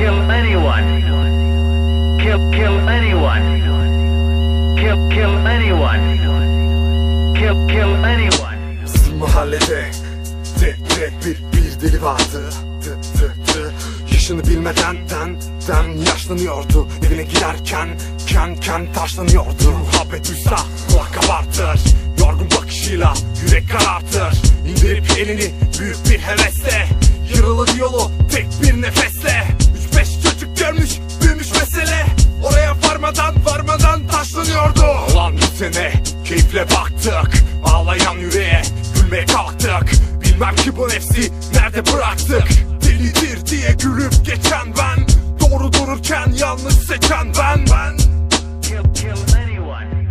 kill anyone. Kill anyone. Kill anyone. Kill anyone. Bizim mahallede bir deli vardı. Yaşını bilmeden yaşlanıyordu. Evine giderken taşlanıyordu. Muhabbet duysa kulak kabartır. Yorgun bakışıyla yürek karartır. İndirip elini büyük bir hevesle, yırılır yolu tek bir nefesle. 3-5 çocuk görmüş, büyümüş mesele. Oraya varmadan taşlanıyordu. Ulan bir sene keyifle baktık, ağlayan yüreğe gülmeye kalktık. Bilmem ki bu nefsi nerede bıraktık. Delidir diye gülüp geçen ben, doğru dururken yanlış seçen ben. Kill anyone.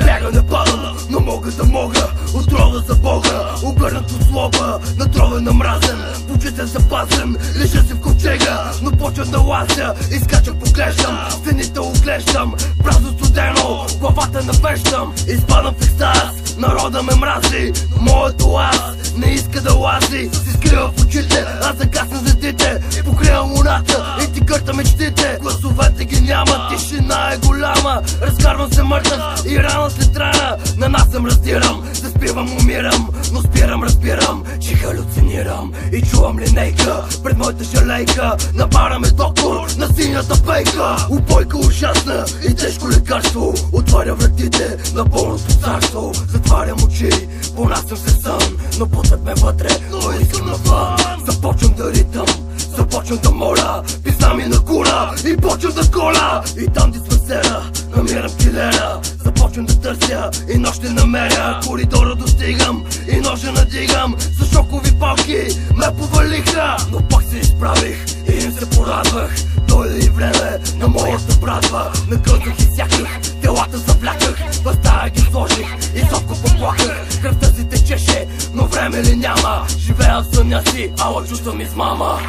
Бяга на палана, но мога да мога. Отрова за Бога, обърнат от злоба. Натровен омразен, почетен запазен. Лежа си в ковчега, но почва да лазя. Изкача поглеждам, стените оглеждам. Празно студено, главата навеждам. Изпадам в екстаз, народа ме мрази. Моето аз не иска да лази. Си скрива в очите, аз загасна зедите. Покривам луната и ти гърта мечтите. Гласовете ги няма, тишина е голяма. Разкарвам се мъртъв и рана след рана. На нас съм раздирам, заспивам, умирам. Но спирам, разбирам, че халюцинирам. И чувам линейка пред моята жалейка. Набараме доктор на синята пейка. Упойка ужасна и тежко лекарство. Отваря вратите на болното царство. Затварям очи, понасям се сън. Но бутат ме вътре, но искам навън. Започвам да ритам, започвам да моля. Писна ми на кура и почвам да коля. И там диспансера, намирам килера. Започвам да търся и нощ ще намеря. Коридора достигам и ножа надигам. С шокови палки ме повалиха, но пак се изправих и им се порадвах. Дойде и време на моята братва. Накъснах и сяках, телата завляках. В стая ги сложих и сотко поплаках. Кръвта си течеше, но време ли няма. Живея в съня си, ала чувствам измама.